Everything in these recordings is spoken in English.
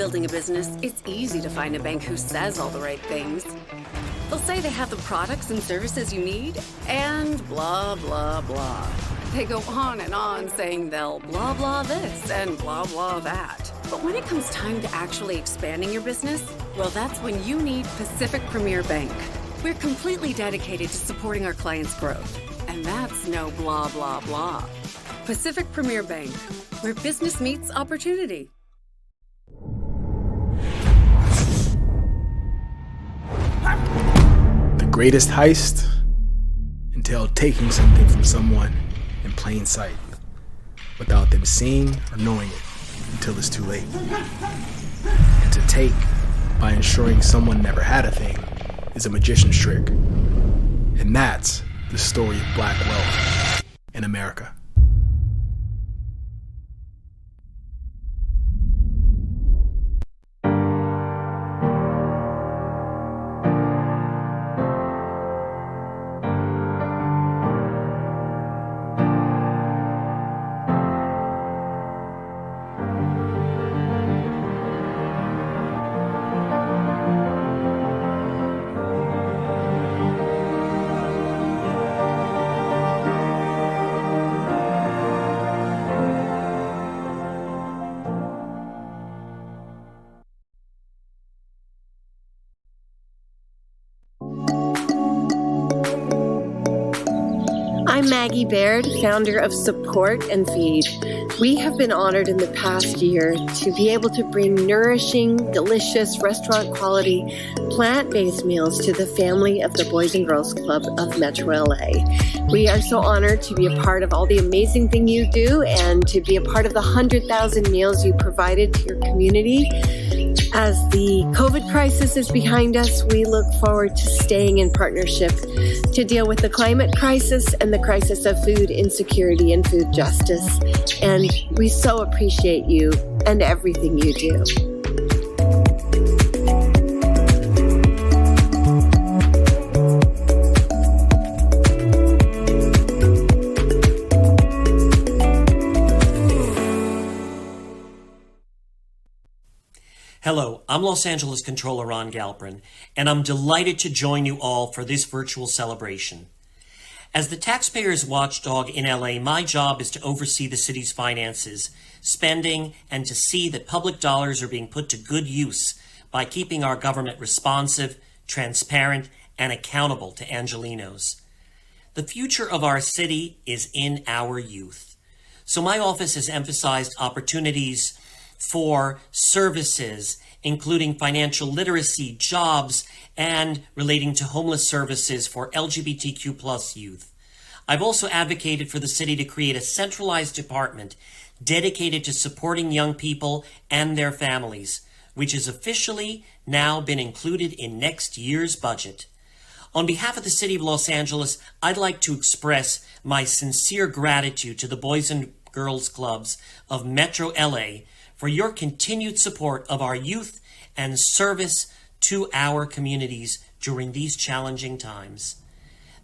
building a business, it's easy to find a bank who says all the right things. They'll say they have the products and services you need, and blah, blah, blah. They go on and on saying they'll blah, blah this and blah, blah that. But when it comes time to actually expanding your business, well, that's when you need Pacific Premier Bank. We're completely dedicated to supporting our clients' growth. And that's no blah, blah, blah. Pacific Premier Bank, where business meets opportunity. The greatest heist entailed taking something from someone in plain sight without them seeing or knowing it until it's too late. And to take by ensuring someone never had a thing is a magician's trick. And that's the story of black wealth in America. I'm Maggie Baird, founder of Support and Feed. We have been honored in the past year to be able to bring nourishing, delicious, restaurant-quality, plant-based meals to the family of the Boys and Girls Club of Metro LA. We are so honored to be a part of all the amazing thing you do and to be a part of the 100,000 meals you provided to your community. As the COVID crisis is behind us, we look forward to staying in partnership to deal with the climate crisis and the crisis of food insecurity and food justice. And we so appreciate you and everything you do. Hello, I'm Los Angeles Controller Ron Galperin, and I'm delighted to join you all for this virtual celebration. As the taxpayer's watchdog in LA, my job is to oversee the city's finances, spending, and to see that public dollars are being put to good use by keeping our government responsive, transparent, and accountable to Angelenos. The future of our city is in our youth. So my office has emphasized opportunities for services, including financial literacy, jobs, and relating to homeless services for LGBTQ plus youth. I've also advocated for the city to create a centralized department dedicated to supporting young people and their families, which has officially now been included in next year's budget. On behalf of the City of Los Angeles, I'd like to express my sincere gratitude to the Boys and Girls Clubs of Metro LA for your continued support of our youth and service to our communities during these challenging times.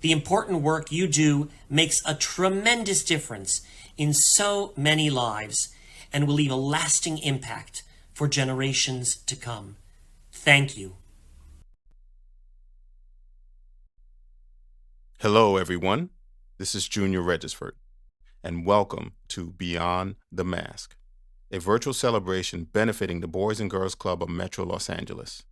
The important work you do makes a tremendous difference in so many lives and will leave a lasting impact for generations to come. Thank you. Hello, everyone. This is Junior Regisford, and welcome to Beyond the Mask, a virtual celebration benefiting the Boys and Girls Club of Metro Los Angeles.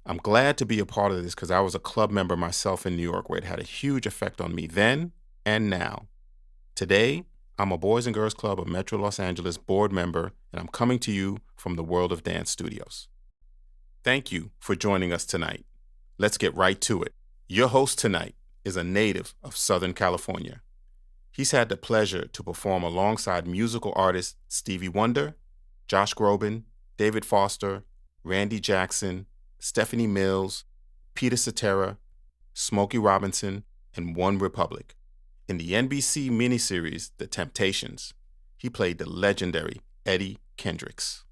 I'm glad to be a part of this because I was a club member myself in New York where it had a huge effect on me then and now. Today, I'm a Boys and Girls Club of Metro Los Angeles board member, and I'm coming to you from the World of Dance Studios. Thank you for joining us tonight. Let's get right to it. Your host tonight is a native of Southern California. He's had the pleasure to perform alongside musical artists Stevie Wonder, Josh Groban, David Foster, Randy Jackson, Stephanie Mills, Peter Cetera, Smokey Robinson, and One Republic. In the NBC miniseries The Temptations, he played the legendary Eddie Kendricks.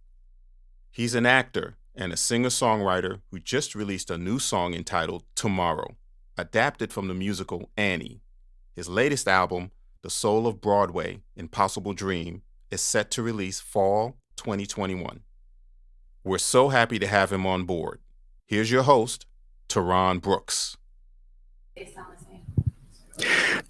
He's an actor and a singer-songwriter who just released a new song entitled Tomorrow, adapted from the musical Annie. His latest album, The Soul of Broadway, Impossible Dream, is set to release fall 2021. We're so happy to have him on board. Here's your host, Teron Brooks.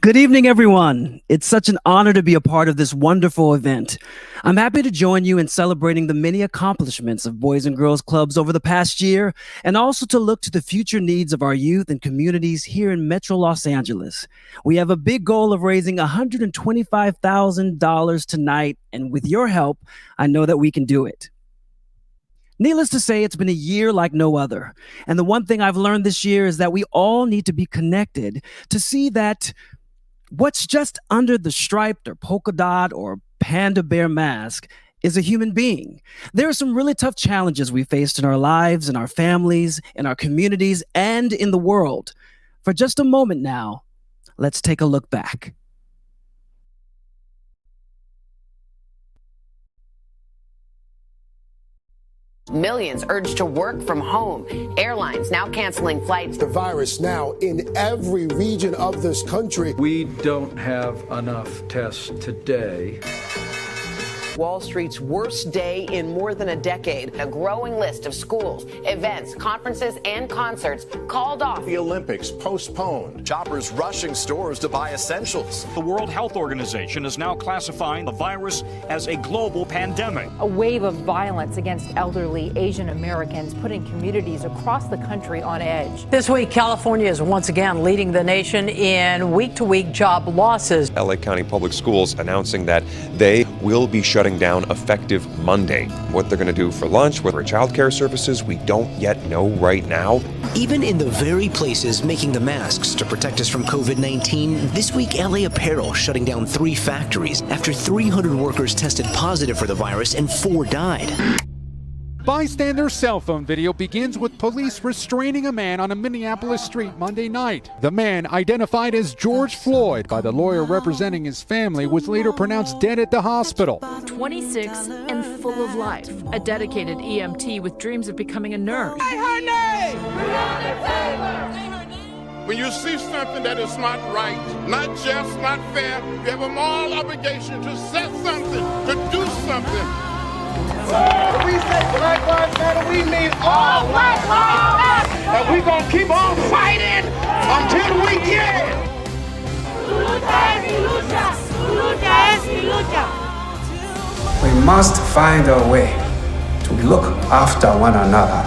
Good evening, everyone. It's such an honor to be a part of this wonderful event. I'm happy to join you in celebrating the many accomplishments of Boys and Girls Clubs over the past year, and also to look to the future needs of our youth and communities here in Metro Los Angeles. We have a big goal of raising $125,000 tonight, and with your help, I know that we can do it. Needless to say, it's been a year like no other. And the one thing I've learned this year is that we all need to be connected to see that what's just under the striped or polka dot or panda bear mask is a human being. There are some really tough challenges we faced in our lives, in our families, in our communities, and in the world. For just a moment now, let's take a look back. Millions urged to work from home. Airlines now canceling flights. The virus now in every region of this country. We don't have enough tests today. Wall Street's worst day in more than a decade. A growing list of schools, events, conferences, and concerts called off. The Olympics postponed. Shoppers rushing stores to buy essentials. The World Health Organization is now classifying the virus as a global pandemic. A wave of violence against elderly Asian Americans, putting communities across the country on edge. This week, California is once again leading the nation in week-to-week job losses. LA County Public Schools announcing that they will be shutting down effective Monday. What they're going to do for lunch, for child care services, we don't yet know right now. Even in the very places making the masks to protect us from COVID-19, this week LA Apparel shutting down 3 factories after 300 workers tested positive for the virus and 4 died. Bystander cell phone video begins with police restraining a man on a Minneapolis street Monday night. The man, identified as George Floyd by the lawyer representing his family, was later pronounced dead at the hospital. 26 and full of life, a dedicated EMT with dreams of becoming a nurse. Hey, honey! We're on their favor! When you see something that is not right, not just, not fair, you have a moral obligation to say something, to do something. When we say Black Lives Matter, we mean all Black Lives Matter. And we're going to keep on fighting until we get it. We must find a way to look after one another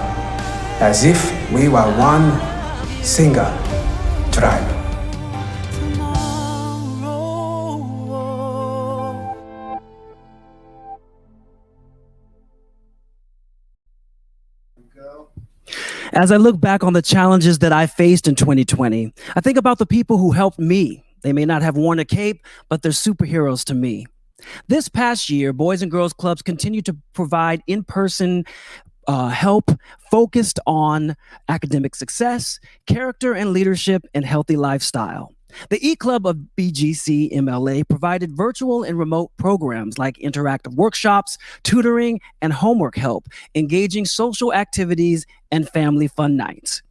as if we were one single tribe. As I look back on the challenges that I faced in 2020, I think about the people who helped me. They may not have worn a cape, but they're superheroes to me. This past year, Boys and Girls Clubs continue to provide in-person help focused on academic success, character and leadership, and healthy lifestyle. The E-Club of BGC MLA provided virtual and remote programs like interactive workshops, tutoring, and homework help, engaging social activities, and family fun nights.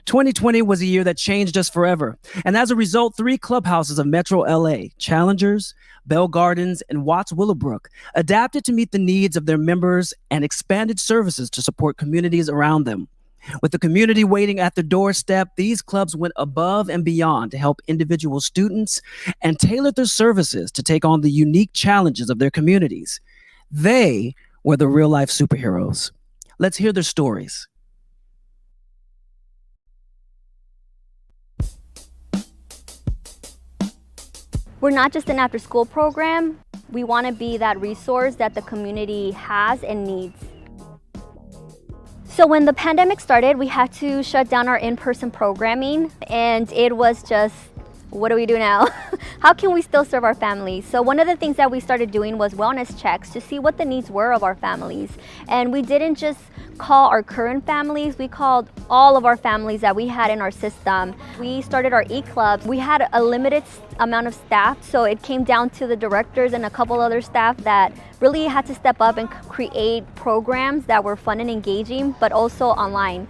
2020 was a year that changed us forever, and as a result, 3 clubhouses of Metro LA, Challengers, Bell Gardens, and Watts Willowbrook, adapted to meet the needs of their members and expanded services to support communities around them. With the community waiting at the doorstep, these clubs went above and beyond to help individual students and tailored their services to take on the unique challenges of their communities. They were the real-life superheroes. Let's hear their stories. We're not just an after-school program. We want to be that resource that the community has and needs. So when the pandemic started, we had to shut down our in-person programming, and it was just, what do we do now? How can we still serve our families? So one of the things that we started doing was wellness checks to see what the needs were of our families. And we didn't just call our current families, we called all of our families that we had in our system. We started our E-Club. We had a limited amount of staff, so it came down to the directors and a couple other staff that really had to step up and create programs that were fun and engaging, but also online.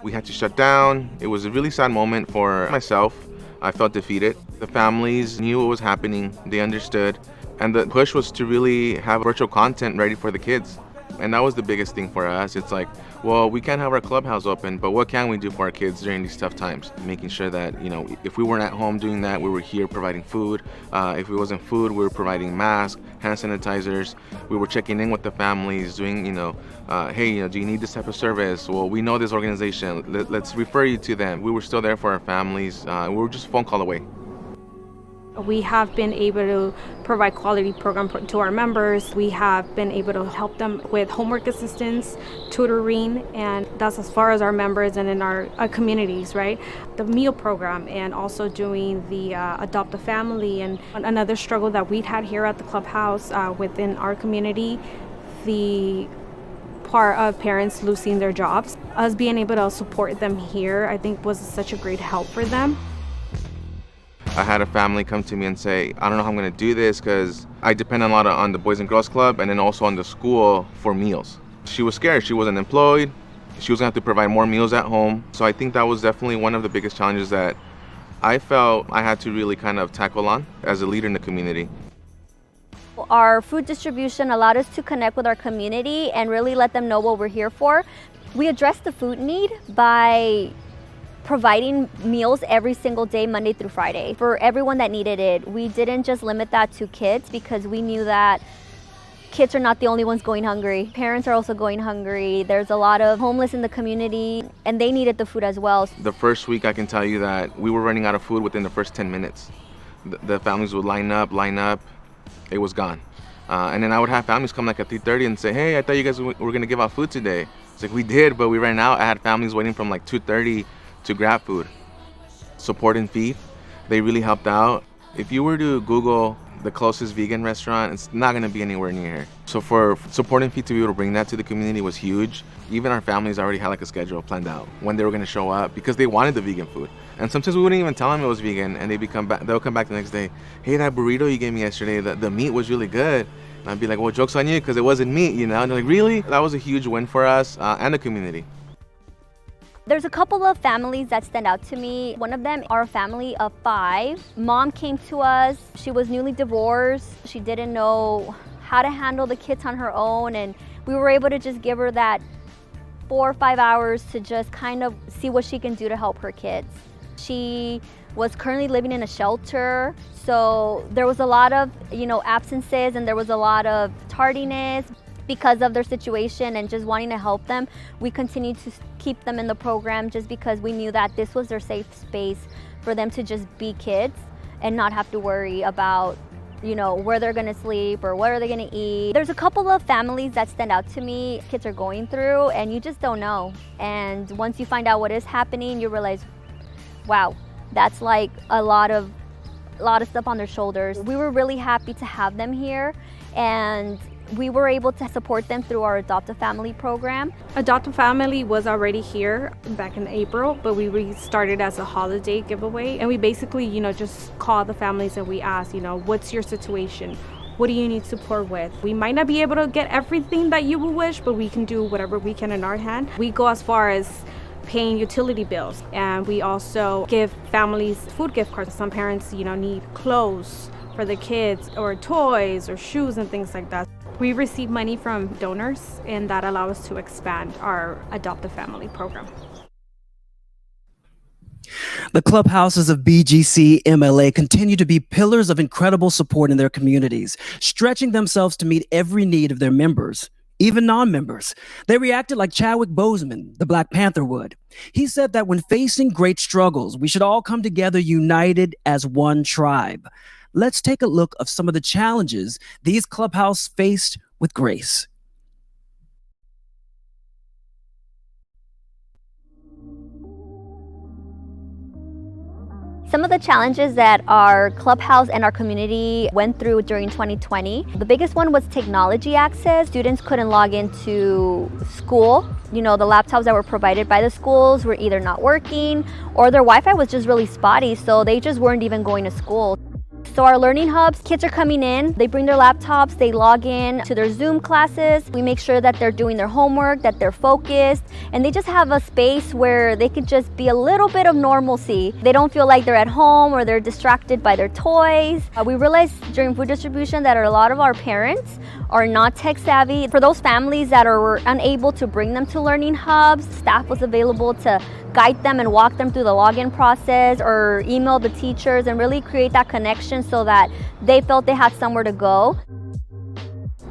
We had to shut down. It was a really sad moment for myself. I felt defeated. The families knew what was happening, they understood, and the push was to really have virtual content ready for the kids. And that was the biggest thing for us. It's like, well, we can't have our clubhouse open, but what can we do for our kids during these tough times? Making sure that, you know, if we weren't at home doing that, we were here providing food. If it wasn't food, we were providing masks, hand sanitizers. We were checking in with the families, doing, you know, hey, you know, do you need this type of service? Well, we know this organization. Let's refer you to them. We were still there for our families. We were just a phone call away. We have been able to provide quality program to our members. We have been able to help them with homework assistance, tutoring, and that's as far as our members and in our communities, right? The meal program, and also doing the Adopt a Family. And another struggle that we've had here at the clubhouse within our community, the part of parents losing their jobs. Us being able to support them here, I think, was such a great help for them. I had a family come to me and say, I don't know how I'm going to do this because I depend a lot on the Boys and Girls Club and then also on the school for meals. She was scared. She wasn't employed. She was going to have to provide more meals at home. So I think that was definitely one of the biggest challenges that I felt I had to really kind of tackle on as a leader in the community. Our food distribution allowed us to connect with our community and really let them know what we're here for. We addressed the food need by providing meals every single day, Monday through Friday, for everyone that needed it. We didn't just limit that to kids because we knew that kids are not the only ones going hungry. Parents are also going hungry. There's a lot of homeless in the community and they needed the food as well. The first week I can tell you that we were running out of food within the first 10 minutes. The families would line up, it was gone. And then I would have families come like at 3:30 and say, hey, I thought you guys were gonna give out food today. It's like, we did, but we ran out. I had families waiting from like 2:30 to grab food. Support and Feed, they really helped out. If you were to Google the closest vegan restaurant, it's not gonna be anywhere near here. So for Support and Feed to be able to bring that to the community was huge. Even our families already had like a schedule planned out when they were gonna show up because they wanted the vegan food. And sometimes we wouldn't even tell them it was vegan and they'll come back the next day, hey, that burrito you gave me yesterday, the meat was really good. And I'd be like, well, joke's on you because it wasn't meat, you know? And they're like, really? That was a huge win for us and the community. There's a couple of families that stand out to me. One of them are a family of 5. Mom came to us. She was newly divorced. She didn't know how to handle the kids on her own. And we were able to just give her that 4 or 5 hours to just kind of see what she can do to help her kids. She was currently living in a shelter. So there was a lot of, absences and there was a lot of tardiness. Because of their situation and just wanting to help them, we continued to keep them in the program just because we knew that this was their safe space for them to just be kids and not have to worry about, where they're gonna sleep or what are they gonna eat. There's a couple of families that stand out to me, kids are going through and you just don't know. And once you find out what is happening, you realize, wow, that's like a lot of stuff on their shoulders. We were really happy to have them here, and we were able to support them through our Adopt a Family program. Adopt a Family was already here back in April, but we restarted as a holiday giveaway. And we basically, just call the families and we ask, what's your situation? What do you need support with? We might not be able to get everything that you would wish, but we can do whatever we can in our hand. We go as far as paying utility bills, and we also give families food gift cards. Some parents, need clothes for the kids or toys or shoes and things like that. We receive money from donors, and that allows us to expand our Adopt a Family program. The clubhouses of BGC MLA continue to be pillars of incredible support in their communities, stretching themselves to meet every need of their members, even non-members. They reacted like Chadwick Boseman, the Black Panther, would. He said that when facing great struggles, we should all come together united as one tribe. Let's take a look of some of the challenges these clubhouses faced with grace. Some of the challenges that our clubhouse and our community went through during 2020, the biggest one was technology access. Students couldn't log into school. The laptops that were provided by the schools were either not working or their Wi-Fi was just really spotty, so they just weren't even going to school. So our learning hubs, kids are coming in, they bring their laptops, they log in to their Zoom classes. We make sure that they're doing their homework, that they're focused, and they just have a space where they could just be a little bit of normalcy. They don't feel like they're at home or they're distracted by their toys. We realized during food distribution that a lot of our parents are not tech savvy. For those families that are unable to bring them to learning hubs, staff was available to guide them and walk them through the login process or email the teachers and really create that connection so that they felt they had somewhere to go.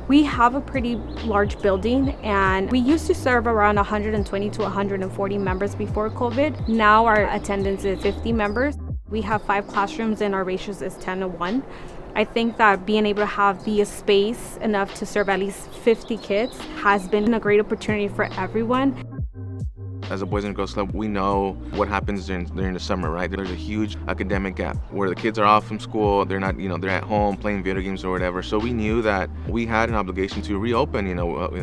We have a pretty large building, and we used to serve around 120 to 140 members before COVID. Now our attendance is 50 members. We have 5 classrooms and our ratios is 10-1. I think that being able to have the space enough to serve at least 50 kids has been a great opportunity for everyone. As a Boys and Girls Club, we know what happens during the summer, right? There's a huge academic gap where the kids are off from school, they're not, they're at home playing video games or whatever. So we knew that we had an obligation to reopen,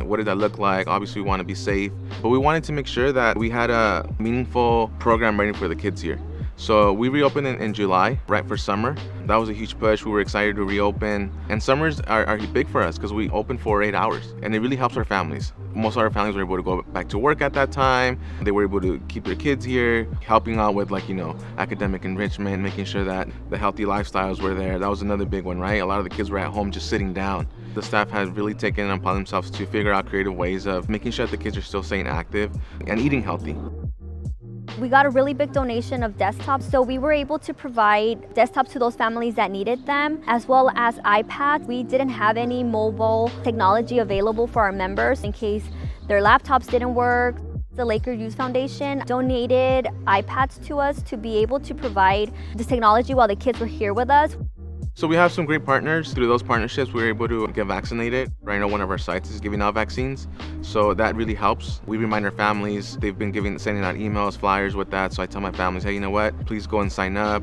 what did that look like? Obviously we want to be safe, but we wanted to make sure that we had a meaningful program ready for the kids here. So we reopened in July, right for summer. That was a huge push. We were excited to reopen. And summers are big for us because we open for 8 hours and it really helps our families. Most of our families were able to go back to work at that time. They were able to keep their kids here, helping out with academic enrichment, making sure that the healthy lifestyles were there. That was another big one, right? A lot of the kids were at home just sitting down. The staff has really taken it upon themselves to figure out creative ways of making sure that the kids are still staying active and eating healthy. We got a really big donation of desktops, so we were able to provide desktops to those families that needed them, as well as iPads. We didn't have any mobile technology available for our members in case their laptops didn't work. The Laker Youth Foundation donated iPads to us to be able to provide this technology while the kids were here with us. So we have some great partners. Through those partnerships, we were able to get vaccinated. Right now, one of our sites is giving out vaccines, so that really helps. We remind our families. They've been sending out emails, flyers with that. So I tell my families, hey, you know what? Please go and sign up.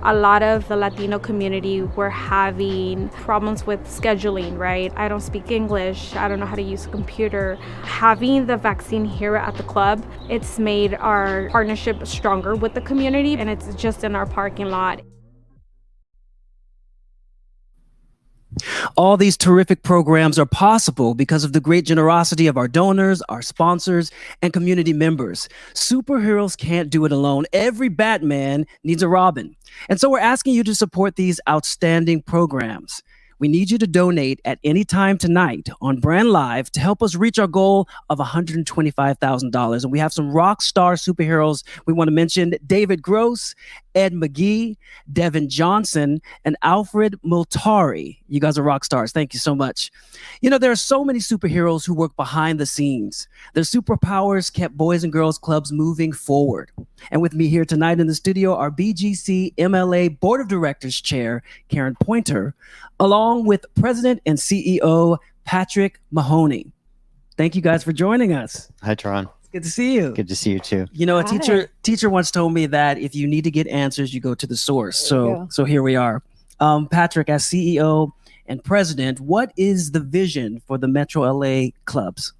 A lot of the Latino community were having problems with scheduling, right? I don't speak English. I don't know how to use a computer. Having the vaccine here at the club, it's made our partnership stronger with the community, and it's just in our parking lot. All these terrific programs are possible because of the great generosity of our donors, our sponsors, and community members. Superheroes can't do it alone. Every Batman needs a Robin. And so we're asking you to support these outstanding programs. We need you to donate at any time tonight on Brand Live to help us reach our goal of $125,000. And we have some rock star superheroes we want to mention: David Gross, Ed McGee, Devin Johnson, and Alfred Multari. You guys are rock stars. Thank you so much. There are so many superheroes who work behind the scenes. Their superpowers kept Boys and Girls Clubs moving forward. And with me here tonight in the studio are BGC MLA Board of Directors Chair Karen Pointer, along with President and CEO Patrick Mahoney. Thank you guys for joining us. Hi, Teron. Good to see you. Good to see you too. A teacher once told me that if you need to get answers, you go to the source. So here we are. Patrick, as CEO and President, what is the vision for the Metro LA clubs?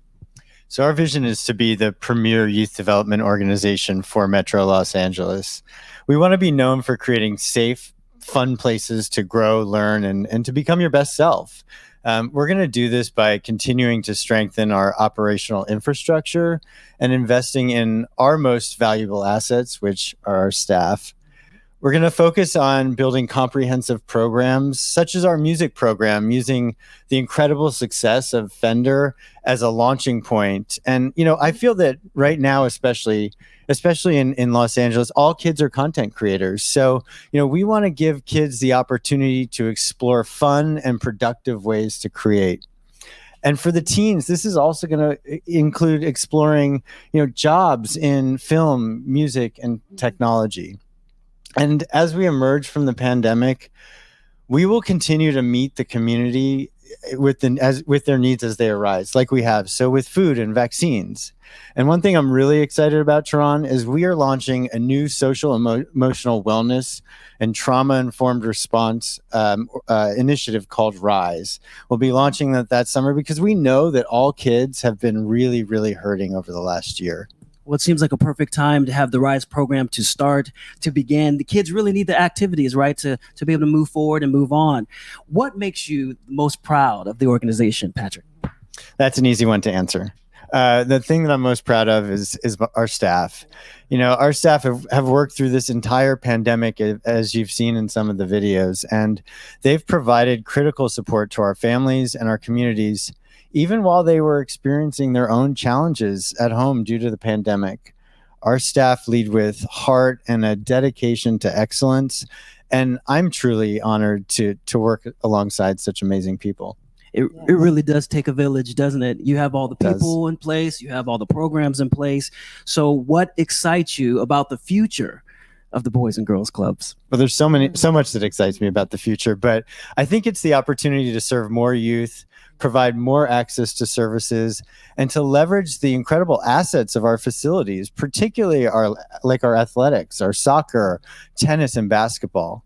So our vision is to be the premier youth development organization for Metro Los Angeles. We want to be known for creating safe, fun places to grow, learn, and to become your best self. We're going to do this by continuing to strengthen our operational infrastructure and investing in our most valuable assets, which are our staff. We're going to focus on building comprehensive programs, such as our music program, using the incredible success of Fender as a launching point. And, I feel that right now, especially in Los Angeles, all kids are content creators. So, we want to give kids the opportunity to explore fun and productive ways to create. And for the teens, this is also going to include exploring, jobs in film, music, and technology. And as we emerge from the pandemic, we will continue to meet the community with their needs as they arise, like we have. So with food and vaccines. And one thing I'm really excited about, Teron, is we are launching a new social emotional wellness and trauma-informed response initiative called RISE. We'll be launching that summer because we know that all kids have been really, really hurting over the last year. Well, it seems like a perfect time to have the RISE program to begin. The kids really need the activities, right, to be able to move forward and move on. What makes you most proud of the organization, Patrick? That's an easy one to answer. The thing that I'm most proud of is our staff. You know, our staff have worked through this entire pandemic, as you've seen in some of the videos, and they've provided critical support to our families and our communities, even while they were experiencing their own challenges at home due to the pandemic. Our staff lead with heart and a dedication to excellence, and I'm truly honored to work alongside such amazing people. It really does take a village, doesn't it? You have all the people in place, you have all the programs in place. So what excites you about the future of the Boys and Girls Clubs? Well, there's so much that excites me about the future, but I think it's the opportunity to serve more youth, provide more access to services, and to leverage the incredible assets of our facilities, particularly our athletics, our soccer, tennis, and basketball.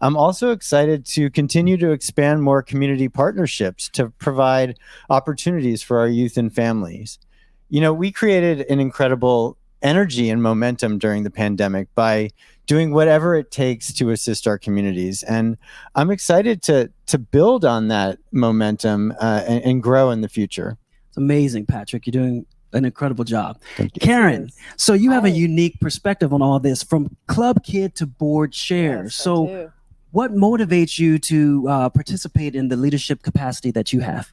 I'm also excited to continue to expand more community partnerships to provide opportunities for our youth and families. You know, we created an incredible energy and momentum during the pandemic by doing whatever it takes to assist our communities. And I'm excited to build on that momentum and grow in the future. It's amazing, Patrick. You're doing an incredible job. Karen, so you have a unique perspective on all this, from club kid to board chair. Yes, so what motivates you to participate in the leadership capacity that you have?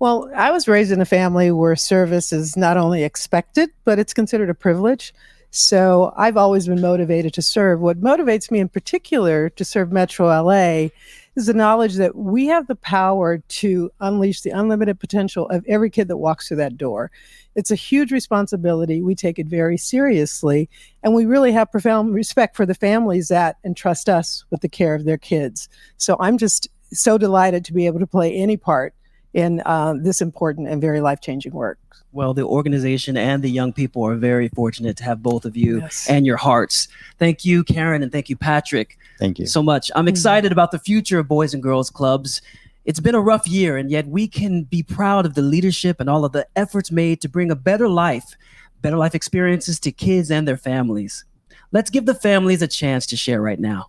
Well, I was raised in a family where service is not only expected, but it's considered a privilege. So I've always been motivated to serve. What motivates me in particular to serve Metro LA is the knowledge that we have the power to unleash the unlimited potential of every kid that walks through that door. It's a huge responsibility. We take it very seriously, and we really have profound respect for the families that entrust us with the care of their kids. So I'm just so delighted to be able to play any part in this important and very life-changing work. Well, the organization and the young people are very fortunate to have both of you and your hearts. Thank you, Karen, and thank you, Patrick. Thank you so much. I'm excited about the future of Boys and Girls Clubs. It's been a rough year, and yet we can be proud of the leadership and all of the efforts made to bring a better life experiences to kids and their families. Let's give the families a chance to share right now.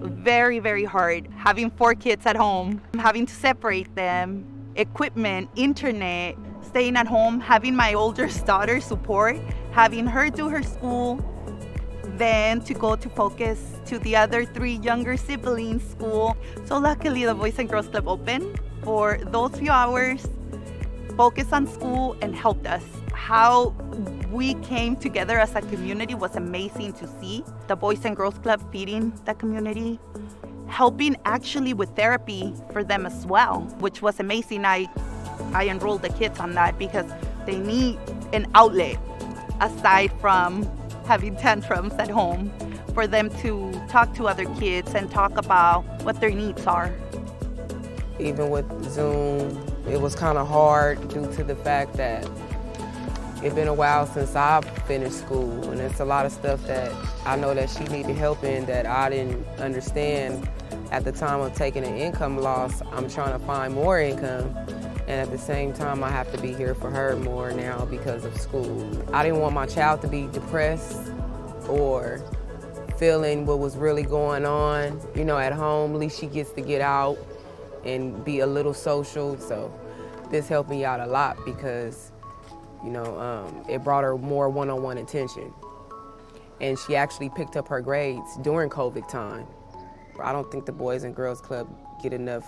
Very, very hard. Having 4 kids at home, having to separate them, equipment, internet, staying at home, having my oldest daughter support, having her do her school, then to go to focus to the other 3 younger siblings' school. So luckily the Boys and Girls Club opened for those few hours, focused on school, and helped us. How we came together as a community was amazing to see. The Boys and Girls Club feeding the community, helping actually with therapy for them as well, which was amazing. I enrolled the kids on that because they need an outlet aside from having tantrums at home, for them to talk to other kids and talk about what their needs are. Even with Zoom, it was kind of hard due to the fact that it's been a while since I finished school, and it's a lot of stuff that I know that she needed help in that I didn't understand at the time of taking an income loss. I'm trying to find more income, and at the same time I have to be here for her more now because of school. I didn't want my child to be depressed or feeling what was really going on, you know, at home. At least she gets to get out and be a little social. So this helped me out a lot because, you know, it brought her more one-on-one attention. And she actually picked up her grades during COVID time. I don't think the Boys and Girls Club get enough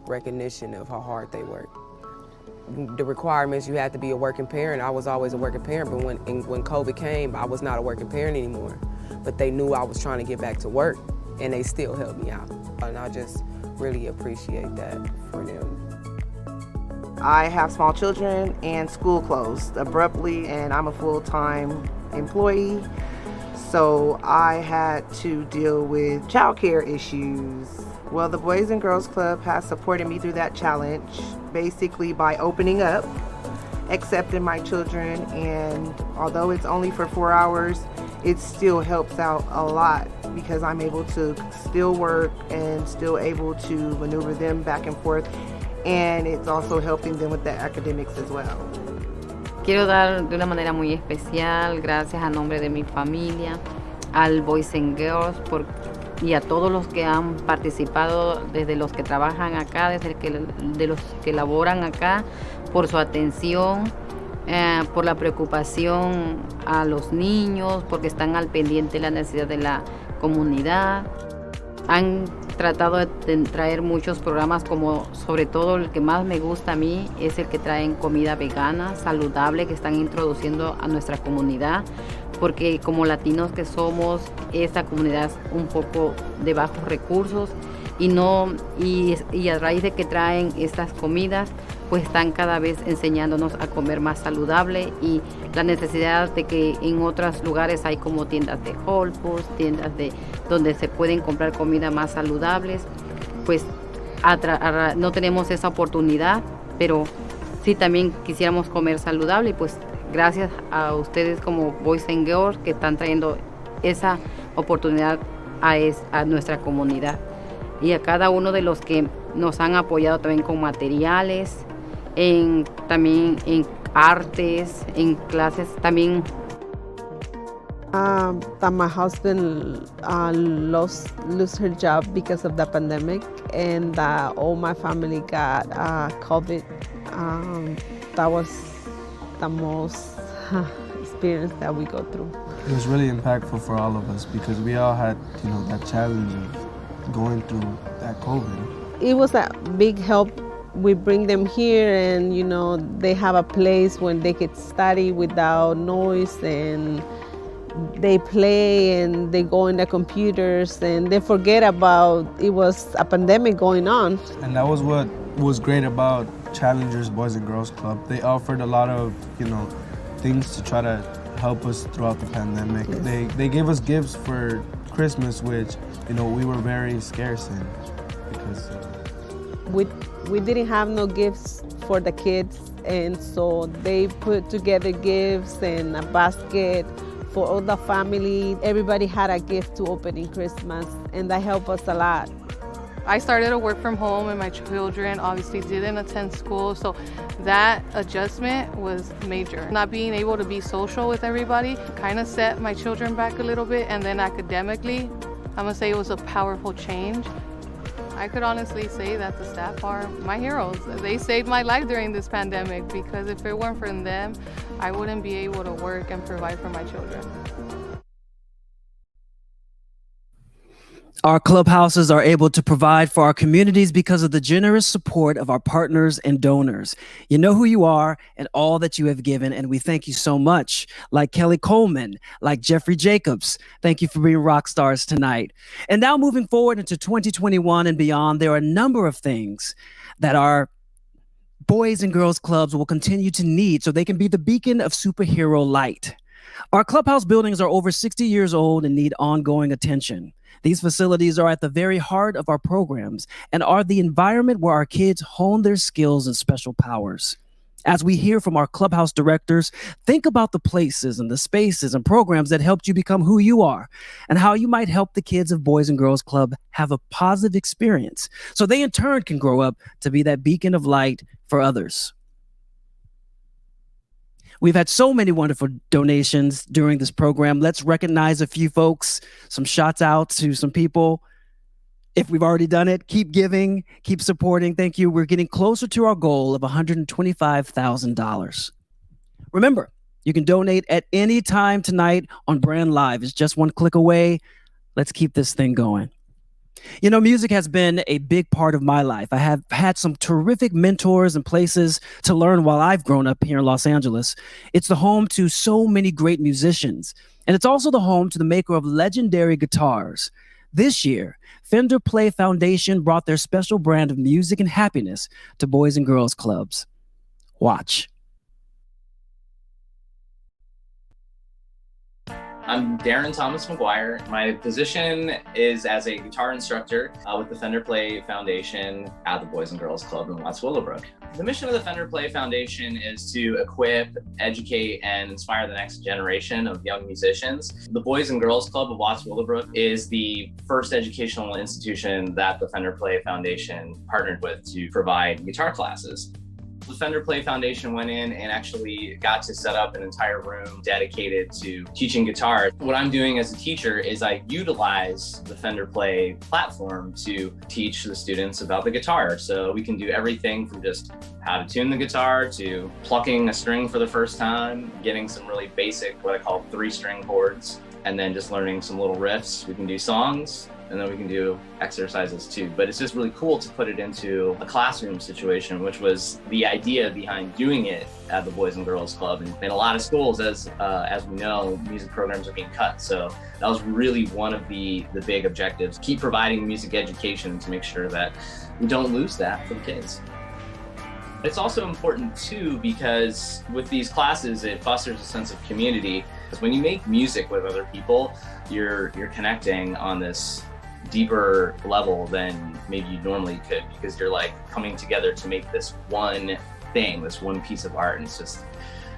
recognition of how hard they work. The requirements, you had to be a working parent. I was always a working parent, but when COVID came, I was not a working parent anymore. But they knew I was trying to get back to work, and they still helped me out. And I just really appreciate that for them. I have small children and school closed abruptly, and I'm a full-time employee. So I had to deal with childcare issues. Well, the Boys and Girls Club has supported me through that challenge, basically by opening up, accepting my children, and although it's only for 4 hours, it still helps out a lot because I'm able to still work and still able to maneuver them back and forth and it's also helping them with their academics as well. Quiero dar de una manera muy especial gracias a nombre de mi familia, al Boys and Girls y a todos los que han participado, desde los que trabajan acá, de los que laboran acá, por su atención, por la preocupación a los niños, porque están al pendiente de la necesidad de la comunidad. Han tratado de traer muchos programas, como sobre todo el que más me gusta a mí es el que traen comida vegana, saludable, que están introduciendo a nuestra comunidad, porque como latinos que somos, esta comunidad es un poco de bajos recursos y a raíz de que traen estas comidas, pues están cada vez enseñándonos a comer más saludable, y la necesidad de que en otros lugares hay como tiendas de Whole Foods, tiendas donde se pueden comprar comida más saludables, pues no tenemos esa oportunidad, pero sí también quisiéramos comer saludable, y pues gracias a ustedes como Boys and Girls que están trayendo esa oportunidad a nuestra comunidad, y a cada uno de los que nos han apoyado también con materiales, también en artes, en clases también. That my husband lost her job because of the pandemic, and all my family got COVID. That was the most experience that we go through. It was really impactful for all of us because we all had, that challenge of going through that COVID. It was a big help. We bring them here, and they have a place where they could study without noise, and they play and they go in the computers and they forget about it was a pandemic going on. And that was what was great about Challengers Boys and Girls Club. They offered a lot of things to try to help us throughout the pandemic. Yes. They gave us gifts for Christmas, which we were very scarce in because we didn't have no gifts for the kids, and so they put together gifts and a basket for all the family. Everybody had a gift to open in Christmas, and that helped us a lot. I started to work from home, and my children obviously didn't attend school, so that adjustment was major. Not being able to be social with everybody kind of set my children back a little bit, and then academically, I'm gonna say it was a powerful change. I could honestly say that the staff are my heroes. They saved my life during this pandemic, because if it weren't for them, I wouldn't be able to work and provide for my children. Our clubhouses are able to provide for our communities because of the generous support of our partners and donors. You know who you are and all that you have given, and we thank you so much. Like Kelly Coleman, like Jeffrey Jacobs, thank you for being rock stars tonight. And now moving forward into 2021 and beyond, there are a number of things that our Boys and Girls Clubs will continue to need so they can be the beacon of superhero light. Our clubhouse buildings are over 60 years old and need ongoing attention. These facilities are at the very heart of our programs and are the environment where our kids hone their skills and special powers. As we hear from our clubhouse directors, think about the places and the spaces and programs that helped you become who you are, and how you might help the kids of Boys and Girls Club have a positive experience so they in turn can grow up to be that beacon of light for others. We've had so many wonderful donations during this program. Let's recognize a few folks, some shots out to some people. If we've already done it, keep giving, keep supporting. Thank you. We're getting closer to our goal of $125,000. Remember, you can donate at any time tonight on Brand Live. It's just one click away. Let's keep this thing going. Music has been a big part of my life. I have had some terrific mentors and places to learn while I've grown up here in Los Angeles. It's the home to so many great musicians, and it's also the home to the maker of legendary guitars. This year, Fender Play Foundation brought their special brand of music and happiness to Boys and Girls Clubs. Watch. I'm Darren Thomas McGuire. My position is as a guitar instructor with the Fender Play Foundation at the Boys and Girls Club in Watts Willowbrook. The mission of the Fender Play Foundation is to equip, educate, and inspire the next generation of young musicians. The Boys and Girls Club of Watts Willowbrook is the first educational institution that the Fender Play Foundation partnered with to provide guitar classes. The Fender Play Foundation went in and actually got to set up an entire room dedicated to teaching guitar. What I'm doing as a teacher is I utilize the Fender Play platform to teach the students about the guitar. So we can do everything from just how to tune the guitar to plucking a string for the first time, getting some really basic, what I call 3-string chords, and then just learning some little riffs. We can do songs, and then we can do exercises too. But it's just really cool to put it into a classroom situation, which was the idea behind doing it at the Boys and Girls Club. And in a lot of schools, as we know, music programs are being cut. So that was really one of the big objectives. Keep providing music education to make sure that we don't lose that for the kids. It's also important too, because with these classes, it fosters a sense of community. Because when you make music with other people, you're connecting on this deeper level than maybe you normally could, because you're like coming together to make this one thing, this one piece of art. And it's just,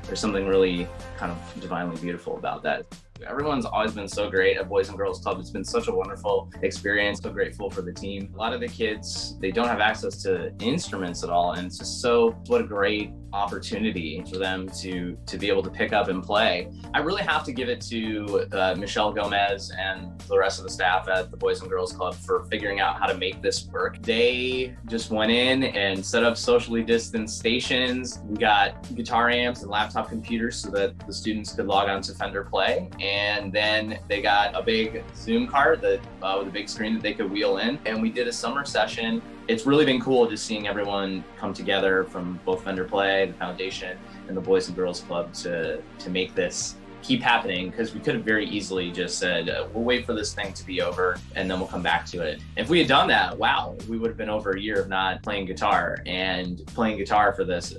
there's something really kind of divinely beautiful about that. Everyone's always been so great at Boys and Girls Club. It's been such a wonderful experience. So grateful for the team. A lot of the kids, they don't have access to instruments at all. And it's just what a great opportunity for them to be able to pick up and play. I really have to give it to Michelle Gomez and the rest of the staff at the Boys and Girls Club for figuring out how to make this work. They just went in and set up socially distanced stations. We got guitar amps and laptop computers so that the students could log on to Fender Play. And then they got a big Zoom card that with a big screen that they could wheel in. And we did a summer session. It's really been cool just seeing everyone come together from both Fender Play, the foundation, and the Boys and Girls Club to make this keep happening, because we could have very easily just said, we'll wait for this thing to be over and then we'll come back to it. If we had done that, wow, we would have been over a year of not playing guitar. And playing guitar for this,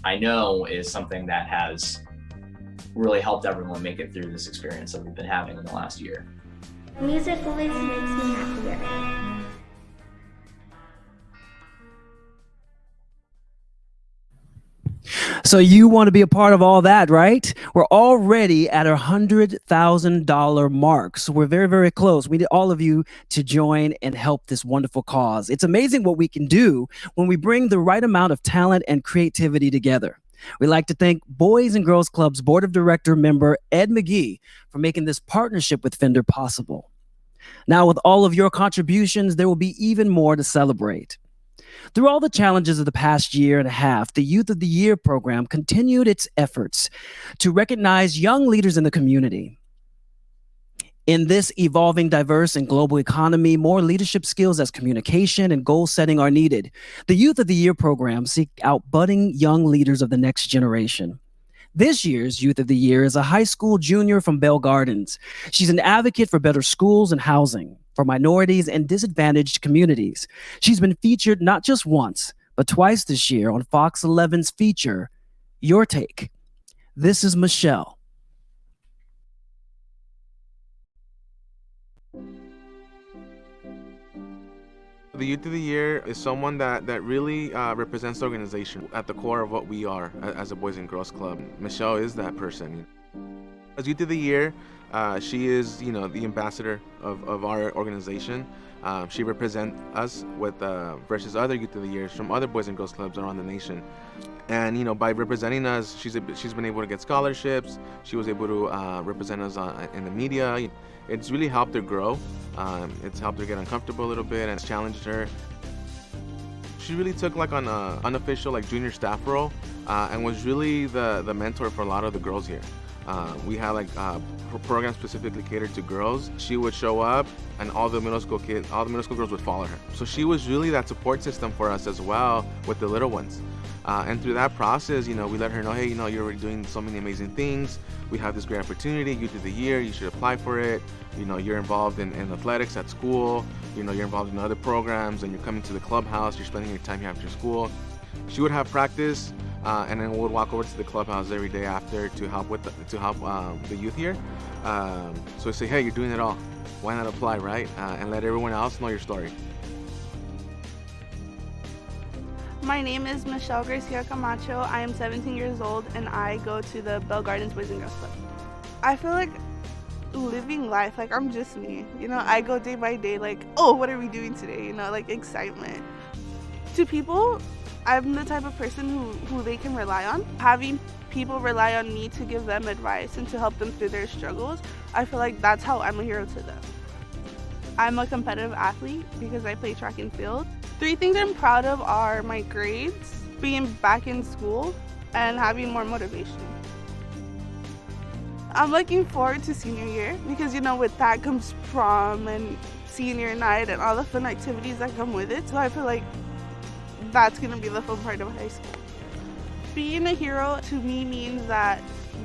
I know is something that has really helped everyone make it through this experience that we've been having in the last year. Music always makes me happier. So you want to be a part of all that, right? We're already at our $100,000 mark. So we're very, very close. We need all of you to join and help this wonderful cause. It's amazing what we can do when we bring the right amount of talent and creativity together. We'd like to thank Boys and Girls Club's Board of Director member Ed McGee for making this partnership with Fender possible. Now, with all of your contributions, there will be even more to celebrate. Through all the challenges of the past year and a half, the Youth of the Year program continued its efforts to recognize young leaders in the community. In this evolving, diverse, and global economy, more leadership skills as communication and goal setting are needed. The Youth of the Year program seeks out budding young leaders of the next generation. This year's Youth of the Year is a high school junior from Bell Gardens. She's an advocate for better schools and housing for minorities and disadvantaged communities. She's been featured not just once, but twice this year on Fox 11's feature, Your Take. This is Michelle. The Youth of the Year is someone that really represents the organization at the core of what we are as a Boys and Girls Club. Michelle is that person. As Youth of the Year, she is, the ambassador of our organization. She represents us with versus other Youth of the Years from other Boys and Girls Clubs around the nation. And by representing us, she's been able to get scholarships. She was able to represent us in the media. It's really helped her grow. It's helped her get uncomfortable a little bit, and it's challenged her. She really took like on an unofficial junior staff role, and was really the mentor for a lot of the girls here. We had programs specifically catered to girls. She would show up, and all the middle school girls would follow her. So she was really that support system for us as well with the little ones. And through that process, we let her know, hey, you're already doing so many amazing things. We have this great opportunity, Youth of the Year, you should apply for it. You're involved in athletics at school. You're involved in other programs, and you're coming to the clubhouse, you're spending your time here after school. She would have practice and then we'll walk over to the clubhouse every day after to help the youth here. So we say, hey, you're doing it all. Why not apply, right? And let everyone else know your story. My name is Michelle Garcia Camacho. I am 17 years old and I go to the Bell Gardens Boys and Girls Club. I feel like living life, like I'm just me. You know, I go day by day like, oh, what are we doing today? You know, like excitement. To people, I'm the type of person who they can rely on. Having people rely on me to give them advice and to help them through their struggles, I feel like that's how I'm a hero to them. I'm a competitive athlete because I play track and field. 3 things I'm proud of are my grades, being back in school, and having more motivation. I'm looking forward to senior year because, you know, with that comes prom and senior night and all the fun activities that come with it. So I feel like that's going to be the fun part of high school. Being a hero to me means that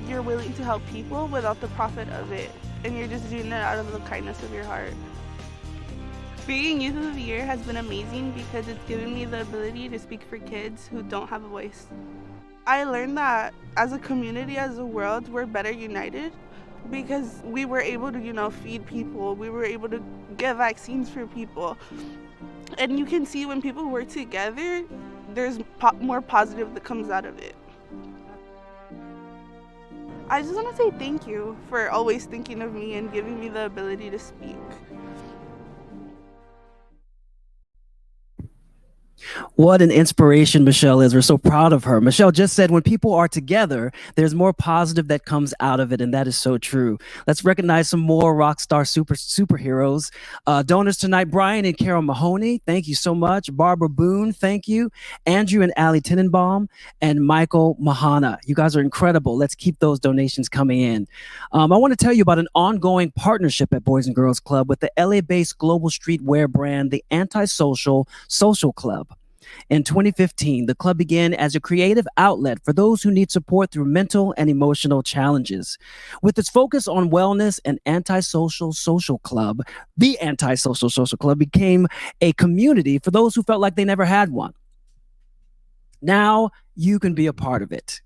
you're willing to help people without the profit of it, and you're just doing it out of the kindness of your heart. Being Youth of the Year has been amazing because it's given me the ability to speak for kids who don't have a voice. I learned that as a community, as a world, we're better united because we were able to, you know, feed people. We were able to get vaccines for people. And you can see when people work together, there's more positive that comes out of it. I just want to say thank you for always thinking of me and giving me the ability to speak. What an inspiration Michelle is. We're so proud of her. Michelle just said when people are together, there's more positive that comes out of it, and that is so true. Let's recognize some more rock star superheroes. Donors tonight, Brian and Carol Mahoney, thank you so much. Barbara Boone, thank you. Andrew and Allie Tenenbaum, and Michael Mahana. You guys are incredible. Let's keep those donations coming in. I want to tell you about an ongoing partnership at Boys and Girls Club with the LA-based global streetwear brand, the Antisocial Social Club. In 2015, the club began as a creative outlet for those who need support through mental and emotional challenges. With its focus on wellness and Antisocial Social Club, the Antisocial Social Club became a community for those who felt like they never had one. Now you can be a part of it.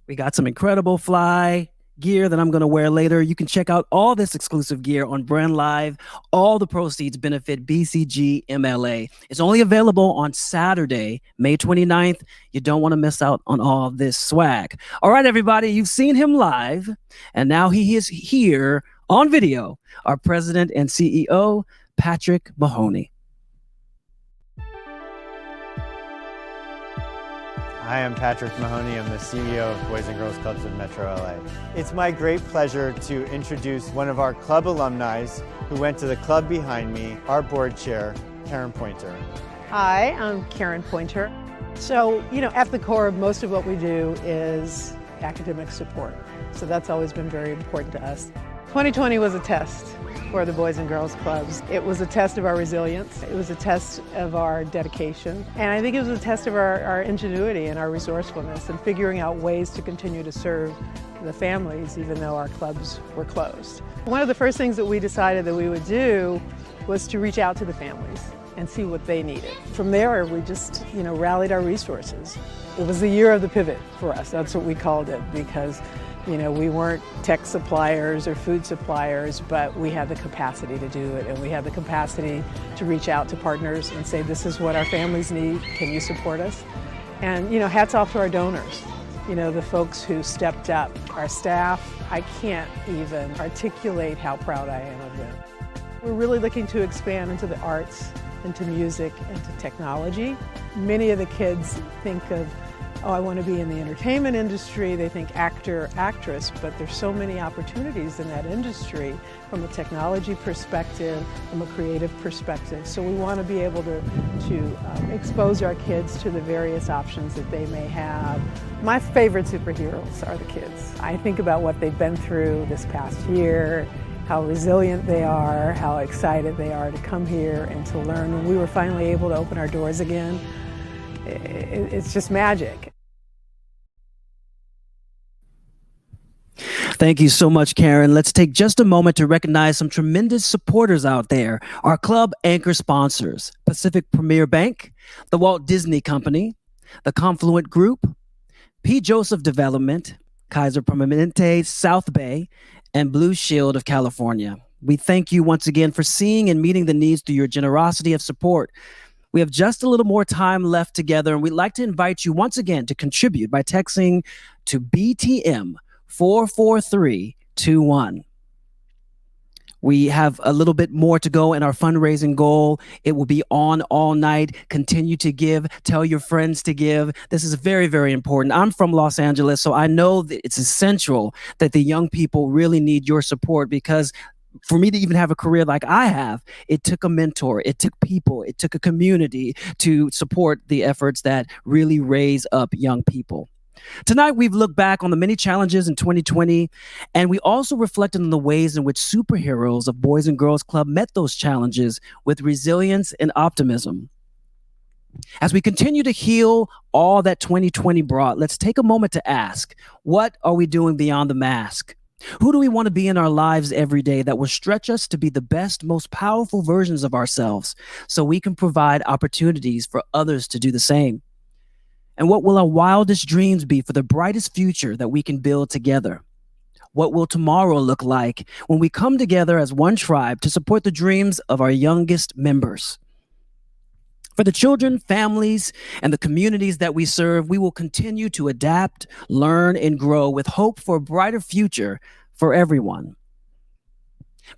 We got some incredible fly gear that I'm going to wear later. You can check out all this exclusive gear on Brand Live. All the proceeds benefit BCG MLA. It's only available on Saturday, May 29th. You don't want to miss out on all this swag. All right, everybody, you've seen him live, and now he is here on video, our president and CEO, Patrick Mahoney. Hi, I'm Patrick Mahoney. I'm the CEO of Boys and Girls Clubs of Metro LA. It's my great pleasure to introduce one of our club alumni who went to the club behind me, our board chair, Karen Pointer. Hi, I'm Karen Pointer. So, you know, at the core of most of what we do is academic support. So that's always been very important to us. 2020 was a test for the Boys and Girls Clubs. It was a test of our resilience. It was a test of our dedication. And I think it was a test of our ingenuity and our resourcefulness and figuring out ways to continue to serve the families even though our clubs were closed. One of the first things that we decided that we would do was to reach out to the families and see what they needed. From there, we just, you know, rallied our resources. It was the year of the pivot for us. That's what we called it because, you know, we weren't tech suppliers or food suppliers, but we had the capacity to do it, and we had the capacity to reach out to partners and say, this is what our families need, can you support us? And, you know, hats off to our donors, you know, the folks who stepped up. Our staff, I can't even articulate how proud I am of them. We're really looking to expand into the arts, into music, into technology. Many of the kids think of, oh, I want to be in the entertainment industry. They think actor, actress, but there's so many opportunities in that industry from a technology perspective, from a creative perspective. So we want to be able to expose our kids to the various options that they may have. My favorite superheroes are the kids. I think about what they've been through this past year, how resilient they are, how excited they are to come here and to learn. When we were finally able to open our doors again, it's just magic. Thank you so much, Karen. Let's take just a moment to recognize some tremendous supporters out there. Our club anchor sponsors, Pacific Premier Bank, the Walt Disney Company, the Confluent Group, P. Joseph Development, Kaiser Permanente, South Bay, and Blue Shield of California. We thank you once again for seeing and meeting the needs through your generosity of support. We have just a little more time left together, and we'd like to invite you once again to contribute by texting to BTM 44321. We have a little bit more to go in our fundraising goal. It will be on all night. Continue to give. Tell your friends to give. This is very, very important. I'm from Los Angeles, so I know that it's essential that the young people really need your support, because for me to even have a career like I have, it took a mentor, it took people, it took a community to support the efforts that really raise up young people. Tonight, we've looked back on the many challenges in 2020, and we also reflected on the ways in which superheroes of Boys and Girls Club met those challenges with resilience and optimism. As we continue to heal all that 2020 brought, let's take a moment to ask, what are we doing beyond the mask? Who do we want to be in our lives every day that will stretch us to be the best, most powerful versions of ourselves so we can provide opportunities for others to do the same? And what will our wildest dreams be for the brightest future that we can build together? What will tomorrow look like when we come together as one tribe to support the dreams of our youngest members? For the children, families, and the communities that we serve, we will continue to adapt, learn, and grow with hope for a brighter future for everyone.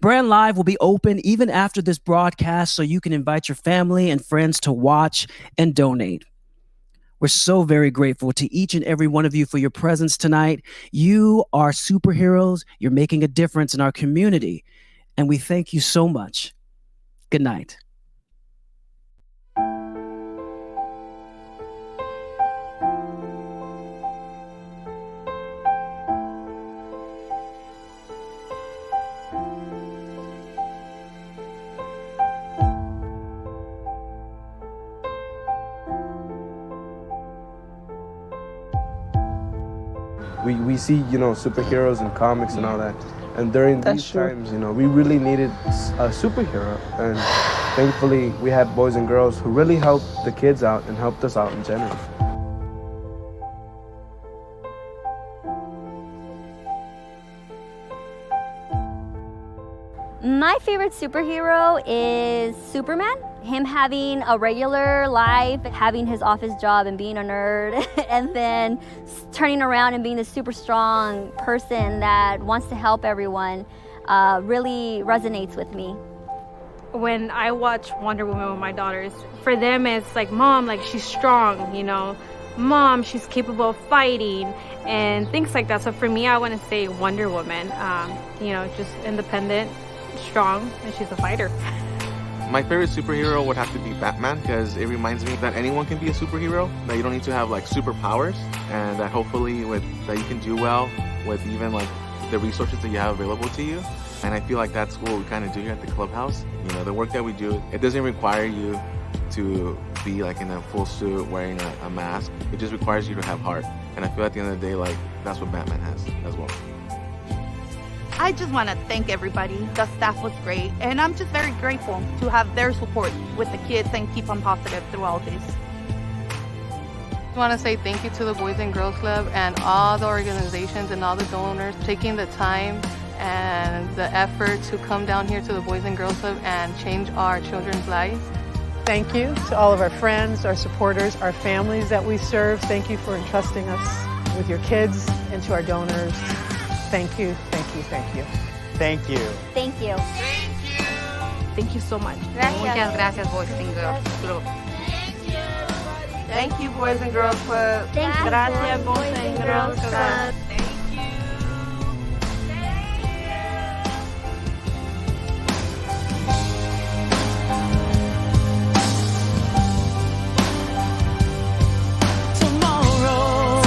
Brand Live will be open even after this broadcast, so you can invite your family and friends to watch and donate. We're so very grateful to each and every one of you for your presence tonight. You are superheroes. You're making a difference in our community, and we thank you so much. Good night. We see, superheroes in comics and all that. And during these times, we really needed a superhero. And thankfully, we had Boys and Girls who really helped the kids out and helped us out in general. My favorite superhero is Superman. Him having a regular life, having his office job and being a nerd, and then turning around and being the super strong person that wants to help everyone really resonates with me. When I watch Wonder Woman with my daughters, for them it's like, Mom, like she's strong, Mom, she's capable of fighting and things like that. So for me, I want to say Wonder Woman, just independent, strong, and she's a fighter. My favorite superhero would have to be Batman, because it reminds me that anyone can be a superhero, that you don't need to have superpowers, and that hopefully that you can do well with even the resources that you have available to you. And I feel like that's what we kind of do here at the clubhouse. The work that we do, it doesn't require you to be in a full suit wearing a mask. It just requires you to have heart. And I feel at the end of the day, that's what Batman has as well. I just want to thank everybody. The staff was great, and I'm just very grateful to have their support with the kids and keep them positive through all this. I want to say thank you to the Boys and Girls Club and all the organizations and all the donors taking the time and the effort to come down here to the Boys and Girls Club and change our children's lives. Thank you to all of our friends, our supporters, our families that we serve. Thank you for entrusting us with your kids, and to our donors. Thank you, thank you, thank you. Thank you. Thank you. Thank you so much. Muchas gracias, Boys and Girls Club. Thank you, Boys and Girls Club. Gracias, Boys and Girls Club. Tomorrow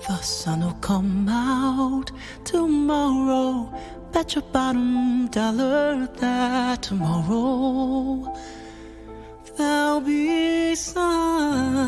The sun will come out tomorrow. Bet your bottom dollar that tomorrow there'll be sun.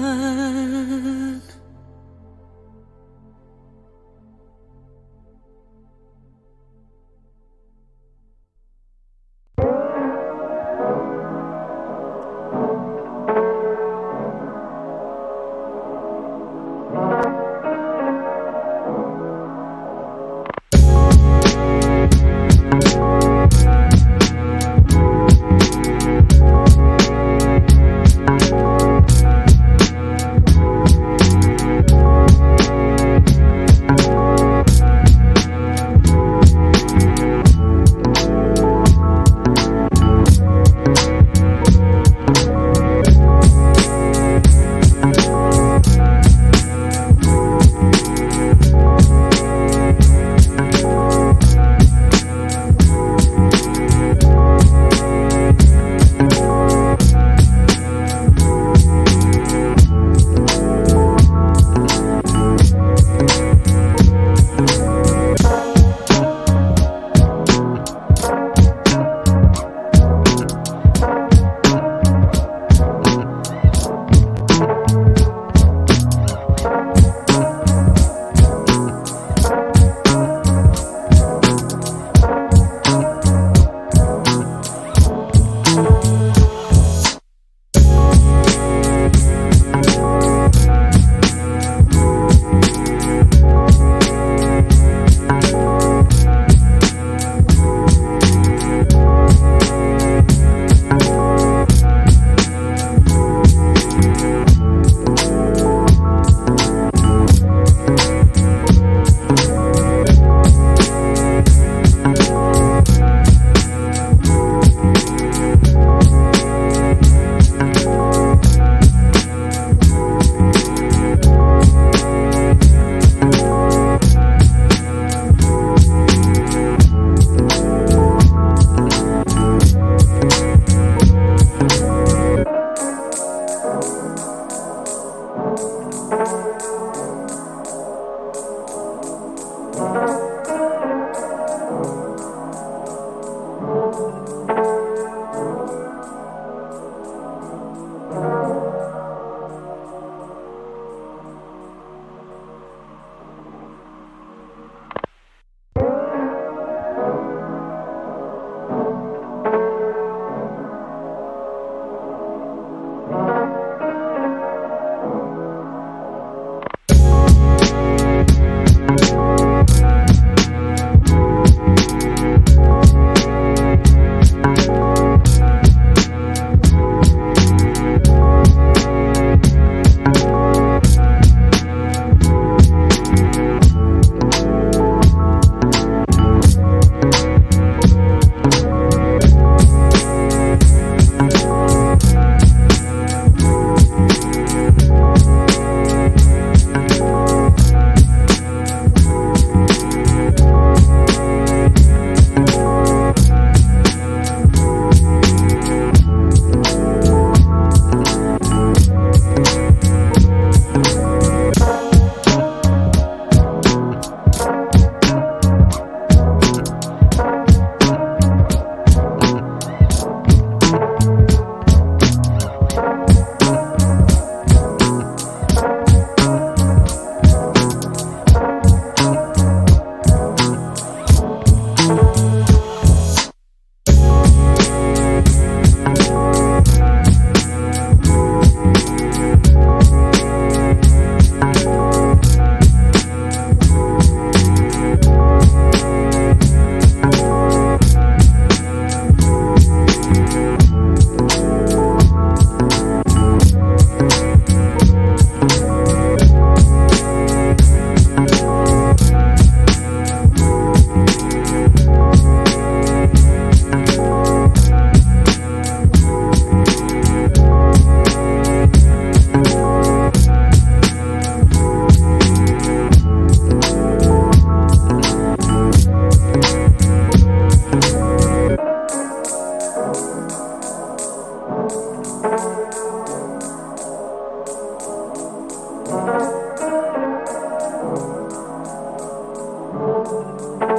you.